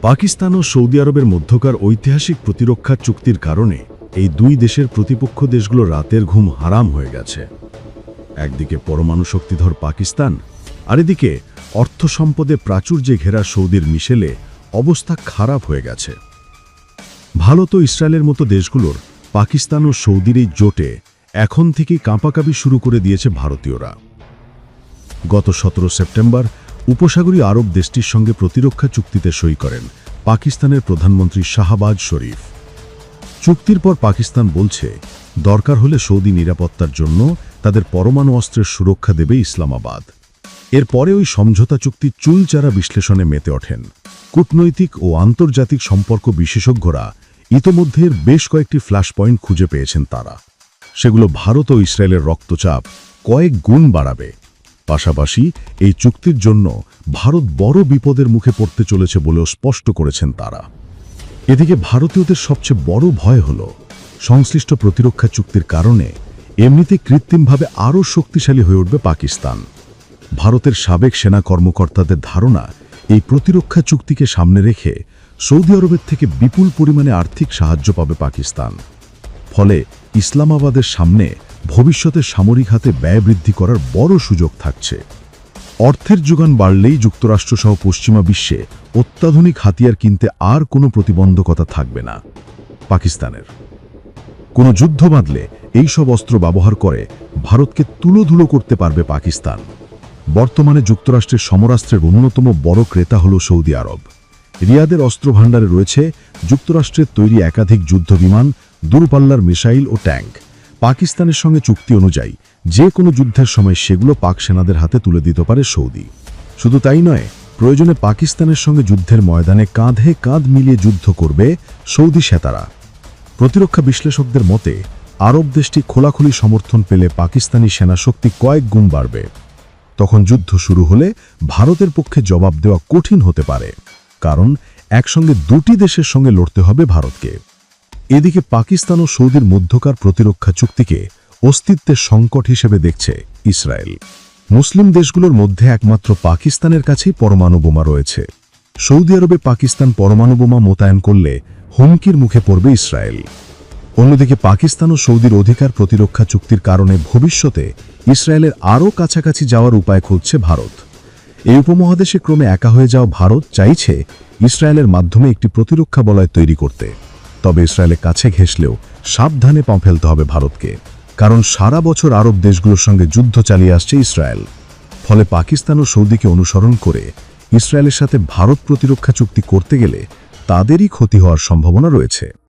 পাকিস্তান ও Saudi আরবের মধ্যকার ঐতিহাসিক প্রতিরক্ষা চুক্তির কারণে এই দুই দেশের প্রতিপক্ষ দেশগুলো রাতের ঘুম হারাম হয়ে গেছে। একদিকে পরমাণু শক্তিধর পাকিস্তান, আর এদিকে অর্থ সম্পদে প্রাচুর্যে ঘেরা সৌদির মিশেলে অবস্থা খারাপ হয়ে গেছে। ভারত ও ইসরায়েলের মতো দেশগুলোর পাকিস্তান ও সৌদির এই জোটে এখন থেকেই কাঁপাকাঁপি শুরু করে দিয়েছে ভারতীয়রা। গত 17 সেপ্টেম্বর উপসাগরীয় আরব দেশটির সঙ্গে প্রতিরক্ষা চুক্তিতে সই করেন পাকিস্তানের প্রধানমন্ত্রী শাহবাজ শরীফ। চুক্তির পর পাকিস্তান বলছে, দরকার হলে সৌদি নিরাপত্তার জন্য তাদের পরমাণু অস্ত্রের সুরক্ষা দেবে ইসলামাবাদ। এরপরে ওই সমঝোতা চুক্তি চুলচারা বিশ্লেষণে মেতে ওঠেন কূটনৈতিক ও আন্তর্জাতিক সম্পর্ক বিশেষজ্ঞরা। ইতোমধ্যে বেশ কয়েকটি ফ্ল্যাশ পয়েন্ট খুঁজে পেয়েছেন তারা। সেগুলো ভারত ও ইসরায়েলের রক্তচাপ কয়েক গুণ বাড়াবে। পাশাপাশি এই চুক্তির জন্য ভারত বড় বিপদের মুখে পড়তে চলেছে বলেও স্পষ্ট করেছেন তারা। এদিকে ভারতীয়দের সবচেয়ে বড় ভয় হল সংশ্লিষ্ট প্রতিরক্ষা চুক্তির কারণে এমনিতে কৃত্রিমভাবে আরও শক্তিশালী হয়ে উঠবে পাকিস্তান। ভারতের সাবেক সেনা কর্মকর্তাদের ধারণা, এই প্রতিরক্ষা চুক্তিকে সামনে রেখে সৌদি আরবের থেকে বিপুল পরিমাণে আর্থিক সাহায্য পাবে পাকিস্তান। ফলে ইসলামাবাদের সামনে ভবিষ্যতে সামরিক হাতে ব্যয় বৃদ্ধি করার বড় সুযোগ থাকছে। অর্থের যোগান বাড়লেই যুক্তরাষ্ট্রসহ পশ্চিমা বিশ্বে অত্যাধুনিক হাতিয়ার কিনতে আর কোনো প্রতিবন্ধকতা থাকবে না পাকিস্তানের। কোনো যুদ্ধ বাঁধলে এইসব অস্ত্র ব্যবহার করে ভারতকে তুলোধুলো করতে পারবে পাকিস্তান। বর্তমানে যুক্তরাষ্ট্রের সমরাস্ত্রের অন্যতম বড় ক্রেতা হল সৌদি আরব। রিয়াদের অস্ত্র ভাণ্ডারে রয়েছে যুক্তরাষ্ট্রের তৈরি একাধিক যুদ্ধবিমান, দূরপাল্লার মিসাইল ও ট্যাঙ্ক। পাকিস্তানের সঙ্গে চুক্তি অনুযায়ী যে কোনো যুদ্ধের সময় সেগুলো পাক সেনাদের হাতে তুলে দিতে পারে সৌদি। শুধু তাই নয়, প্রয়োজনে পাকিস্তানের সঙ্গে যুদ্ধের ময়দানে কাঁধে কাঁধ মিলিয়ে যুদ্ধ করবে সৌদি সেনারা। প্রতিরক্ষা বিশ্লেষকদের মতে আরব দেশটি খোলাখুলি সমর্থন পেলে পাকিস্তানি সেনা শক্তি কয়েক গুণ বাড়বে। তখন যুদ্ধ শুরু হলে ভারতের পক্ষে জবাব দেওয়া কঠিন হতে পারে, কারণ একসঙ্গে দুটি দেশের সঙ্গে লড়তে হবে ভারতকে। এদিকে পাকিস্তান ও সৌদির মধ্যকার প্রতিরক্ষা চুক্তিকে অস্তিত্বের সংকট হিসেবে দেখছে ইসরায়েল। মুসলিম দেশগুলোর মধ্যে একমাত্র পাকিস্তানের কাছেই পরমাণু বোমা রয়েছে। সৌদি আরবে পাকিস্তান পরমাণু বোমা মোতায়েন করলে হুমকির মুখে পড়বে ইসরায়েল। অন্যদিকে পাকিস্তান ও সৌদির অধিকার প্রতিরক্ষা চুক্তির কারণে ভবিষ্যতে ইসরায়েলের আরও কাছাকাছি যাওয়ার উপায় খুঁজছে ভারত। এই উপমহাদেশে ক্রমে একা হয়ে যাওয়া ভারত চাইছে ইসরায়েলের মাধ্যমে একটি প্রতিরক্ষা বলয় তৈরি করতে। তবে ইসরায়েলের কাছে ঘেঁষলেও সাবধানে পা ফেলতে হবে ভারতকে, কারণ সারা বছর আরব দেশগুলোর সঙ্গে যুদ্ধ চালিয়ে আসছে ইসরায়েল। ফলে পাকিস্তান ও সৌদিকে অনুসরণ করে ইসরায়েলের সাথে ভারত প্রতিরক্ষা চুক্তি করতে গেলে তাদেরই ক্ষতি হওয়ার সম্ভাবনা রয়েছে।